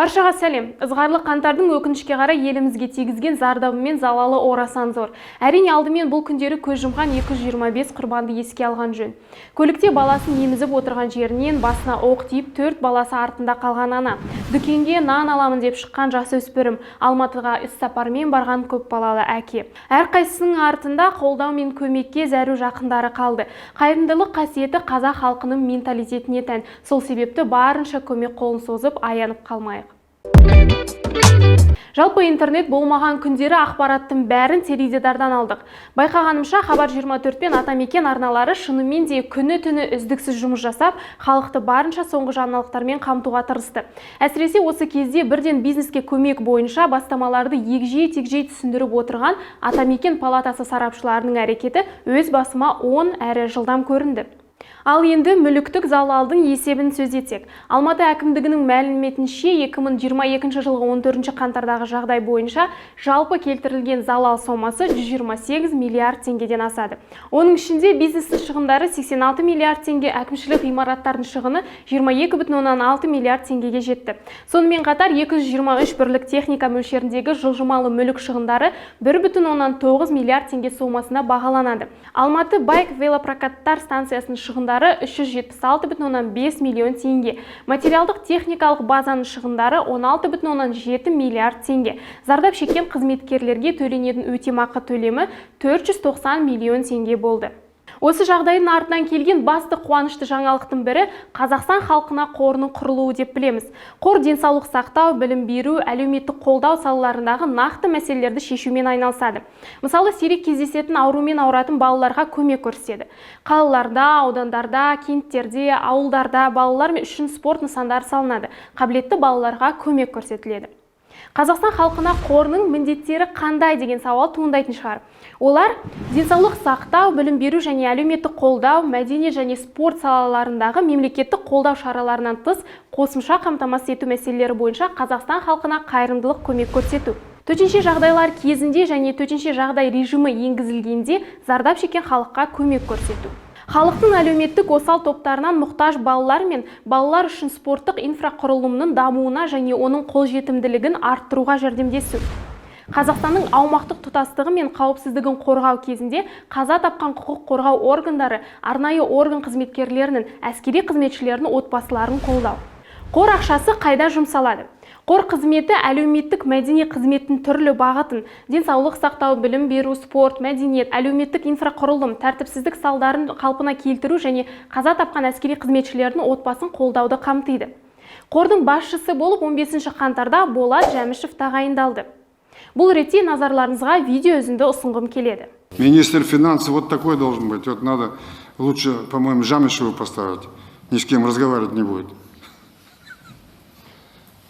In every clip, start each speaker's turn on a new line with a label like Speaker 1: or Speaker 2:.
Speaker 1: Баршаға сәлем. Ызғарлы қаңтардың өкінішке қарай елімізге тигізген зардабы мен залалы орасан зор. Әрине алдымен бұл күндері көз жұмған 225 құрбанды еске алған жөн. Көлікте баласын емізіп отырған жерінен басына оқ тиіп 4 баласы артында қалған ана. Дүкенге нан аламын деп шыққан жасөспірім. Алматыға іссапармен барған көп балалы әке. Әрқайсысының артында қолдау мен көмекке зәру жақындары қалды. Қайырымдылық қасиеті қазақ халқының менталитетіне тән. Сол себепті барынша көмек қолын созып аянып қалмайық. Жалпы интернет болмаған күндері ақпараттың бәрін теледидардан алдық. Байқағанымша Хабар 24 пен Атамекен арналары шынымен де күні-түні үздіксіз жұмыс жасап, халықты барынша соңғы жаңалықтармен қамтуға тырысты. Әсіресе осы кезде бірден бизнеске көмек бойынша бастамаларды егжей-тегжей түсіндіріп отырған Атамекен палатасы сарапшыларының әрекеті өз басыма 10 әрі жылдам көрінді. Ал енді мүліктік залалдың есебін сөз етсек. Алматы әкімдігінің мәліметінше 2022 жылғы 14 қаңтардағы жағдай бойынша жалпы келтірілген залал сомасы 128 миллиард теңгеден асады. Оның ішінде бизнестің шығындары 86 миллиард теңге, әкімшілік ғимараттардың шығыны 22,6 миллиард теңгеге жетті. Сонымен қатар 223 бірлік техника мөлшеріндегі жылжымалы мүлік шығындары 1,9 миллиард теңге сомасына бағаланады. Алматы байк велопрокаттар станциясының шығындары 376,5 миллион теңге. Материалдық техникалық базаның шығындары 16,7 миллиард теңге. Зардап шеккен қызметкерлерге төленетін өтемақы төлемі 490 миллион теңге болды. Осы жағдайдың артынан келген басты қуанышты жаңалықтың бірі Қазақстан халқына қорының құрылуы деп білеміз. Қор денсаулық сақтау, білім беру, әлеуметтік қолдау салаларындағы нақты мәселелерді шешумен айналысады. Мысалы, сирек кездесетін аурумен ауыратын балаларға көмек көрсетеді. Қалаларда, аудандарда, кенттерде, ауылдарда балалар үшін спорт нысандары салынады. Қабілетті балаларға көмек көрсетіледі. Қазақстан халқына қорының міндеттері қандай деген сауал туындайтын шығар. Олар денсаулық сақтау, білім беру және әлеуметтік қолдау, мәдениет және спорт салаларындағы мемлекеттік қолдау шараларынан тыс қосымша қамтамасыз ету мәселелері бойынша Қазақстан халқына қайырымдылық көмек көрсету. Төтенше жағдайлар кезінде және төтенше жағдай режимі енгізілгенде зардап шеккен халыққа көмек көрсету. Халықтың әлеуметтік осал топтарынан мұқтаж балалар мен балалар үшін спорттық инфрақұрылымның дамуына және оның қолжетімділігін арттыруға жәрдемдесу. Қазақстанның аумақтық тұтастығы мен қауіпсіздігін қорғау кезінде қаза тапқан құқық қорғау органдары, арнайы орган қызметкерлерінің, әскери қызметшілерінің отбасыларын қолдау. Қор ақшасы қайда жұмсалады? Қор қызметі әлеуметтік мәдени қызметтің түрлі бағытын, денсаулық сақтау, білім беру, спорт, мәдениет, әлеуметтік инфрақұрылым, тәртіпсіздік салдарын қалпына келтіру және қаза тапқан әскери қызметшілердің отбасын қолдауды қамтиды. Қордың басшысы болып 15 қаңтарда Болат Жәмішев тағайындалды. Бұл ретте назарларыңызға видео үзінді ұсынғым келеді.
Speaker 2: Министр финансов вот такой должен быть. Вот надо лучше, по-моему, Жамишеву поставить. Ни с кем разговаривать не будет.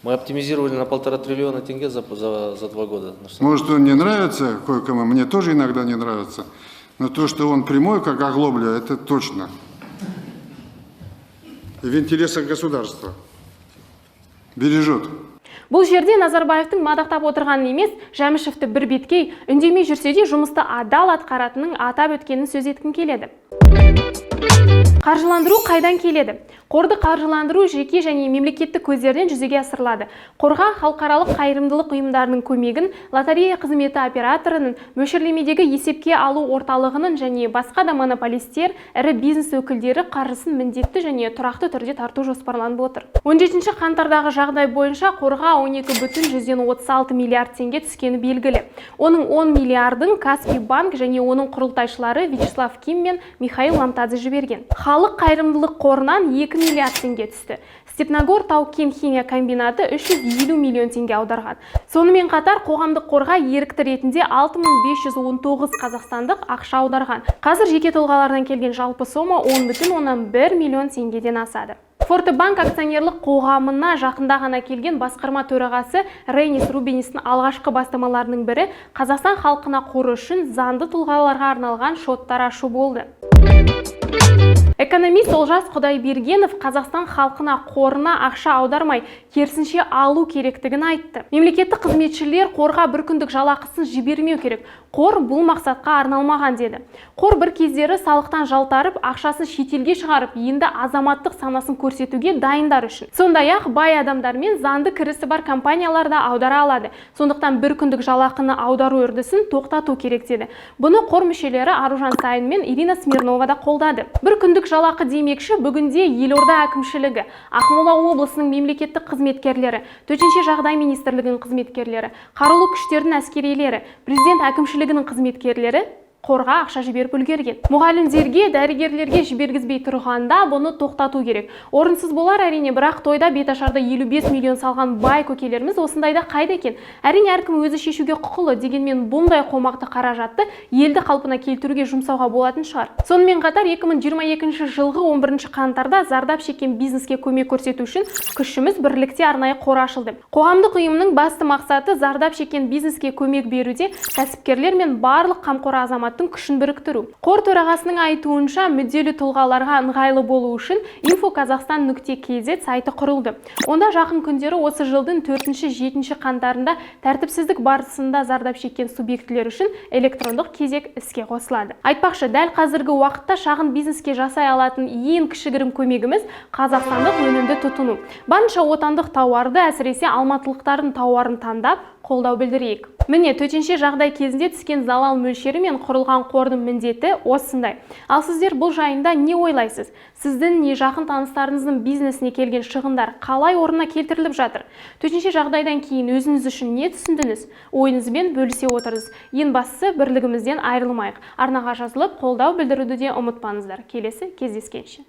Speaker 3: Мы оптимизировали на 1,5 триллиона тенге за 2 года.
Speaker 2: Может, он не нравится кое-кому, мне тоже иногда не нравится. Но то, что он прямой, как оглобля, это точно. И в интересах государства. Бережет.
Speaker 1: Бұл жерде Назарбаевтың мадақтап отырғанын емес, Жәмішевті бір беткей, үндемей жүрсе де жұмысты адал атқаратынын атап өткенін сөз еткім келеді. Қаржыландыру қайдан келеді? Қорды қаржыландыру жеке және мемлекеттік көздерден жүзеге асырылады. Қорға халықаралық қайырымдылық ұйымдарының көмегін, лотерея қызметі операторының, мөлшерлемедегі есепке алу орталығының және басқа да монополистер, ірі бизнес өкілдері қаржысын міндетті және тұрақты түрде тарту жоспарланып отыр. 17 қаңтардағы жағдай бойынша қорға 12,136 миллиард теңге түскені белгілі. Оның 10 миллиардын Каспий банк және оның құрылтайшылары Вячеслав Ким мен Михаил Ламтадзе жіберген. Халық қайырымдылық қорынан 2 миллиард теңге түсті. Степногор тау-кен химия комбинаты 350 миллион теңге аударған. Сонымен қатар қоғамдық қорға ерікті ретінде 6519 қазақстандық ақша аударған. Қазір жеке тұлғалардан келген жалпы сома 10,1 миллион теңгеден асады. Фортебанк акционерлік қоғамына жақында ғана келген басқарма төрағасы Рейнис Рубинистің алғашқы бастамаларының бірі Қазақстан халқына қоры үшін заңды тұлғаларға арналған шоттар ашу болды. Экономист Олжас Құдайбергенов Қазақстан халқына қорына ақша аудармай, керісінше алу керектігін айтты. Мемлекеттік қызметшілер қорға бір күндік жалақысын жібермеу керек. Қор бұл мақсатқа арналмаған деді. Қор бір кездері салықтан жалтарып, ақшасын шетелге шығарып, енді азаматтық санасын көрсетіп көрсетуге дайындар үшін. Сондай-ақ бай адамдар мен заңды кірісі бар компаниялар да аудара алады. Сондықтан бір күндік жалақыны аудару үрдісін тоқтату керек деді. Бұны қор мүшелері Аружан Сайын мен Ирина Смирнова да қолдады. Бір күндік жалақы демекші бүгінде елорда әкімшілігі, Ақмола облысының мемлекеттік қызметкерлері, төтенше жағдай министрлігінің қызметкерлері, қарулы күштердің әскерилері, президент әкімшілігінің қызметкерлері қорға ақша жіберіп үлгерген. Мұғалімдерге, дәрігерлерге жібергізбей тұрғанда бұны тоқтату керек. Орынсыз болар әрине, бірақ тойда беташарда 55 миллион салған бай көкелеріміз осындайда қайда екен? Әрине әркім өзі шешуге құқылы, дегенмен бұндай қомақты қаражатты елді қалпына келтіруге жұмсауға болатын шығар. Сонымен қатар 2022 жылғы 11 қаңтарда зардап шеккен бизнеске көмек көрсету үшін күшіміз бірлікте арнайы қор ашылды. Қоғамдық ұйымның басты мақсаты зардап шеккен бизнеске көмек беруде кәсіпкерлер мен барлық қамқор азамат күшін біріктіру. Қор төрағасының айтуынша мүдделі тұлғаларға ыңғайлы болу үшін info-kazakhstan.kz сайты құрылды. Онда жақын күндері осы жылдың 4-7 қаңтарында тәртіпсіздік барысында зардап шеккен субъектілер үшін электрондық кезек іске қосылады. Айтпақшы, дәл қазіргі уақытта шағын бизнеске жасай алатын ең кішігірім көмегіміз қазақстандық өнімді тұтыну. Барынша отандық тауарды, әсіресе алматылықтардың тауарын таңдап қолдау білдірейік. Міне, төтенше жағдай кезінде түскен залал мөлшері мен құрылған қордың міндеті осындай. Ал сіздер бұл жайында не ойлайсыз? Сіздің не жақын таныстарыңыздың бизнесіне келген шығындар қалай орнына келтіріліп жатыр? Төтенше жағдайдан кейін өзіңіз үшін не түсіндіңіз? Ойыңызбен бөлісе отырыңыз. Ең бастысы бірлігімізден айырылмайық. Арнаға жазылып қолдау білдіруді де ұмытпаңыздар. Келесі кездескенше.